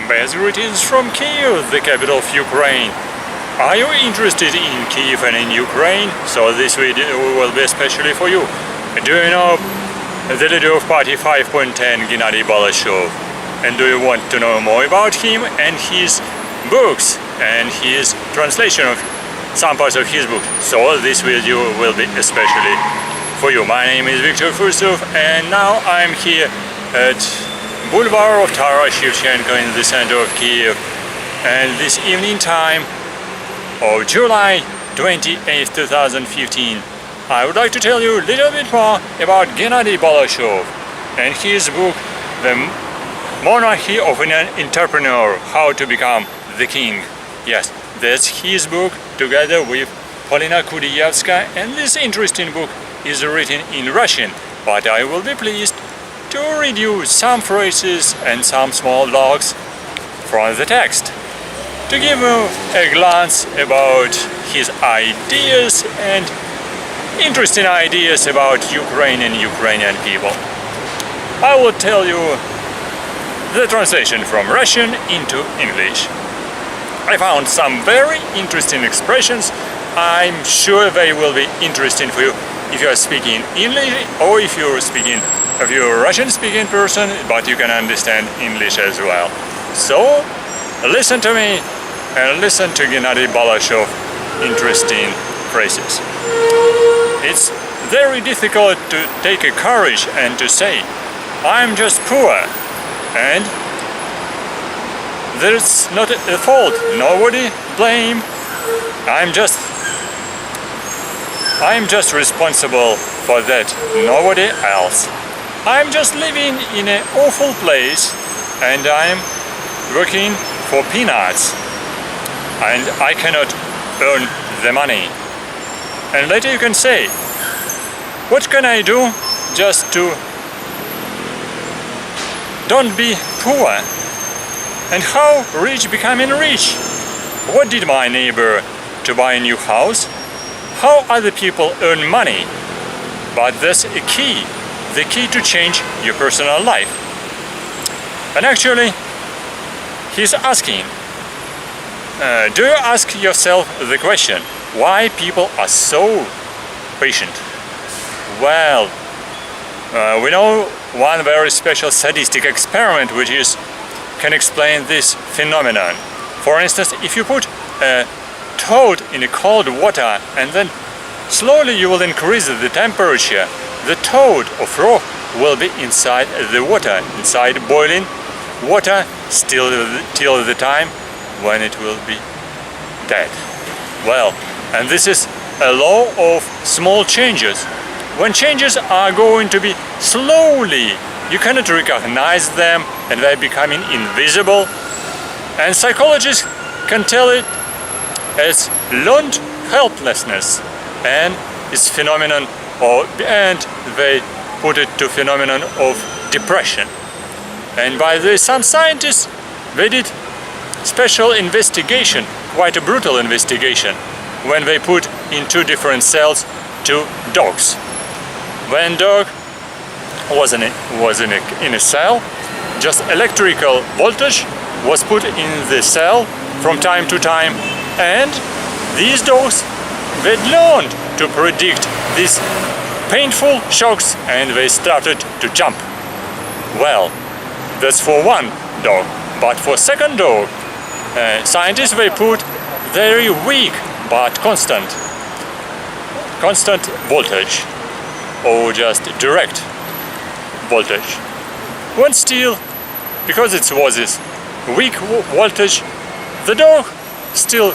Best greetings from Kiev, the capital of Ukraine. Are you interested in Kiev and in Ukraine? So this video will be especially for you. Do you know the leader of Party 5.10, Gennadiy Balashov? And do you want to know more about him and his books and his translation of some parts of his book? So this video will be especially for you. My name is Viktor Furtsov and now I'm here at Boulevard of Taras Shevchenko in the center of Kiev. And this evening time of July 28, 2015, I would like to tell you a little bit more about Gennadiy Balashov and his book, The Monarchy of Enterpreneur, How to Become the King. Yes, that's his book together with Polina Kudievska, and this interesting book is written in Russian, but I will be pleased to read you some phrases and some small logs from the text, to give you a glance about his ideas and interesting ideas about Ukraine and Ukrainian people. I will tell you the translation from Russian into English. I found some very interesting expressions. I'm sure they will be interesting for you if you are speaking English or if you're a Russian-speaking person, but you can understand English as well. So listen to me and listen to Gennadiy Balashov interesting phrases. It's very difficult to take a courage and to say, I'm just poor, and there's not a fault, nobody blame, I'm just responsible for that, nobody else. I'm just living in an awful place and I'm working for peanuts and I cannot earn the money. And later you can say, what can I do just to don't be poor? And how rich becoming rich? What did my neighbor to buy a new house? How other people earn money? But that's a key, the key to change your personal life. And actually, he's asking, do you ask yourself the question, why people are so patient? Well, we know one very special sadistic experiment which can explain this phenomenon. For instance, if you put a toad in a cold water and then slowly you will increase the temperature, the toad or frog will be inside the water, inside boiling water, till the time when it will be dead. Well, and this is a law of small changes. When changes are going to be slowly, you cannot recognize them and they're becoming invisible. And psychologists can tell it as learned helplessness, and it's phenomenon and they put it to phenomenon of depression. And by this, some scientists, they did special investigation, quite a brutal investigation, when they put in two different cells two dogs. When dog was in a cell, just electrical voltage was put in the cell from time to time, and these dogs, they learned to predict these painful shocks and they started to jump. Well, that's for one dog, but for second dog, scientists, they put very weak but constant voltage or just direct voltage. When still, because it was this weak voltage, the dog still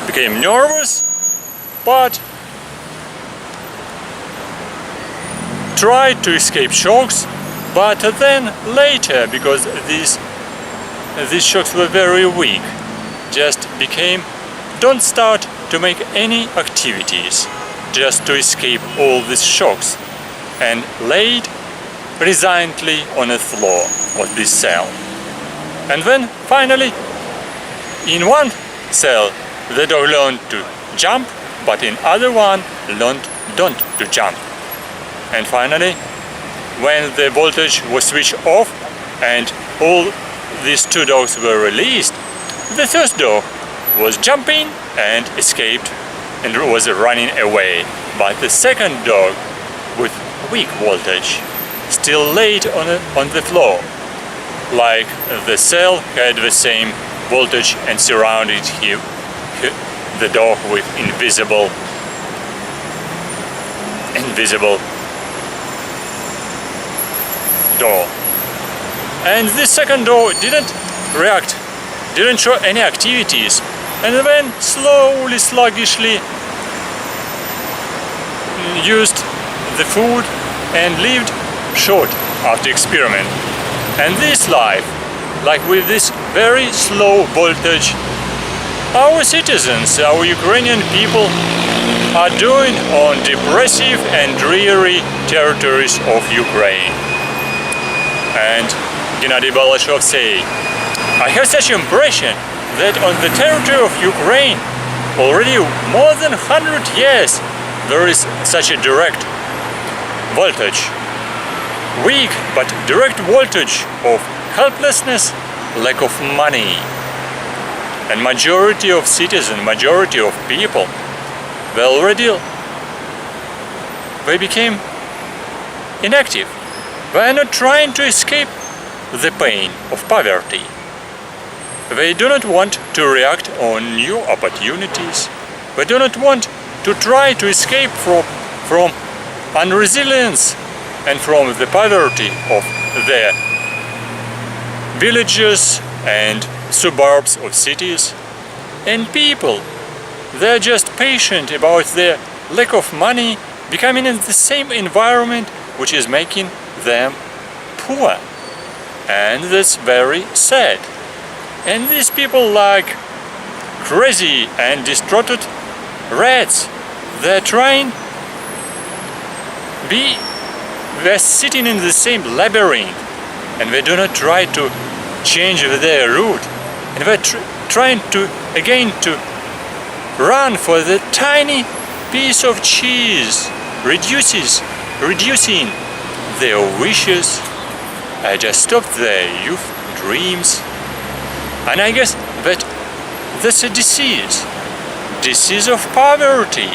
became nervous but tried to escape shocks, but then later, because these shocks were very weak, just became don't start to make any activities just to escape all these shocks and laid resignedly on the floor of this cell. And then finally in one cell the dog learned to jump, but in other one learned don't to jump. And finally, when the voltage was switched off and all these two dogs were released, the first dog was jumping and escaped and was running away. But the second dog, with weak voltage, still laid on the floor, like the cell had the same voltage and surrounded the dog with invisible door. And this second dog didn't react, didn't show any activities, and then slowly, sluggishly used the food and lived short after experiment. And this life, like with this very slow voltage, our citizens, our Ukrainian people are doing on depressive and dreary territories of Ukraine. And Gennadiy Balashov say, I have such impression that on the territory of Ukraine already more than 100 years there is such a direct voltage, weak but direct voltage of helplessness, lack of money. And majority of citizens, majority of people, they became inactive. They are not trying to escape the pain of poverty. They do not want to react on new opportunities. They do not want to try to escape from unresilience and from the poverty of their villages and suburbs of cities. And people, they're just patient about their lack of money, becoming in the same environment which is making them poor. And that's very sad. And these people, like crazy and distraught rats, they're sitting in the same labyrinth, and they do not try to change their route, and they're trying to run for the tiny piece of cheese, reducing their wishes. I just stopped their youth dreams. And I guess that that's a disease of poverty.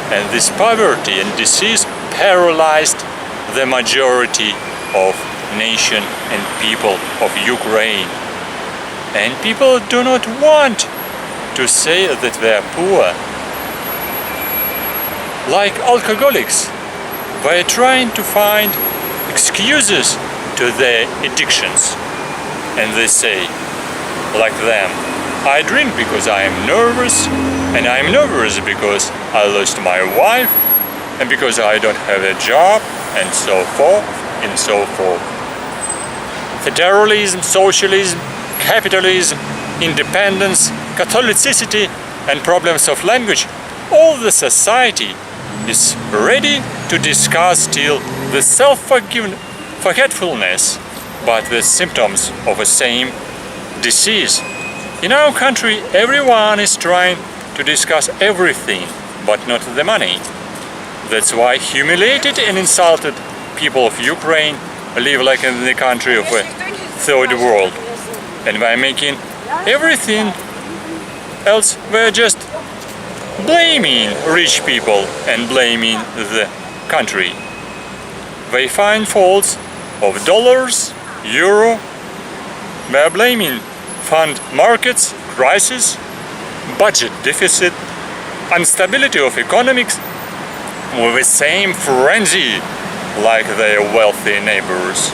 And this poverty and disease paralyzed the majority of nation and people of Ukraine. And people do not want to say that they are poor. Like alcoholics, they are trying to find excuses to their addictions. And they say, like them, I drink because I am nervous, and I am nervous because I lost my wife, and because I don't have a job, and so forth, and so forth. Federalism, socialism, capitalism, independence, Catholicity, and problems of language, all the society is ready to discuss still the self-forgetfulness, but the symptoms of the same disease. In our country, everyone is trying to discuss everything, but not the money. That's why humiliated and insulted people of Ukraine live like in the country of a third world. And by making everything else, we're just blaming rich people and blaming the country. They find faults of dollars, euro. They are blaming fund markets, crisis, budget deficit, instability of economics with the same frenzy like their wealthy neighbors,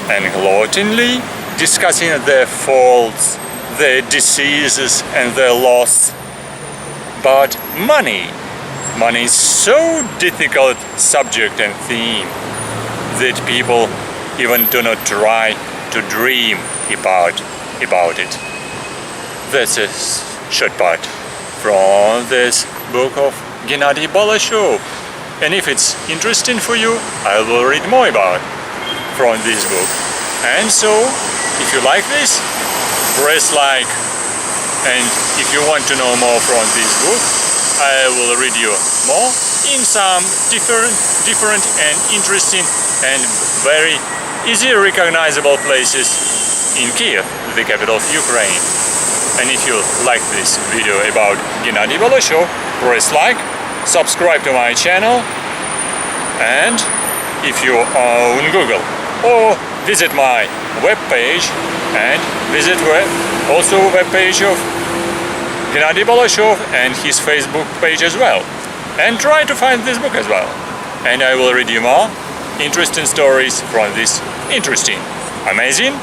and gloatingly discussing their faults, their diseases and their loss. But money is so difficult subject and theme that people even do not try to dream about it. That's a short part from this book of Gennadiy Balashov. And if it's interesting for you, I will read more about from this book. And so, if you like this, press like. And if you want to know more from this book, I will read you more in some different and interesting and very easy recognizable places in Kiev, the capital of Ukraine. And if you like this video about Gennadiy Balashov, press like, subscribe to my channel, and if you own Google, or visit my webpage and visit also webpage of Gennadiy Balashov and his Facebook page as well. And try to find this book as well. And I will read you more interesting stories from this interesting, amazing,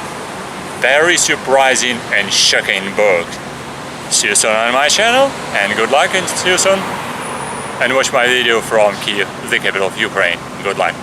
very surprising and shocking book. See you soon on my channel, and good luck, and see you soon. And watch my video from Kiev, the capital of Ukraine. Good luck.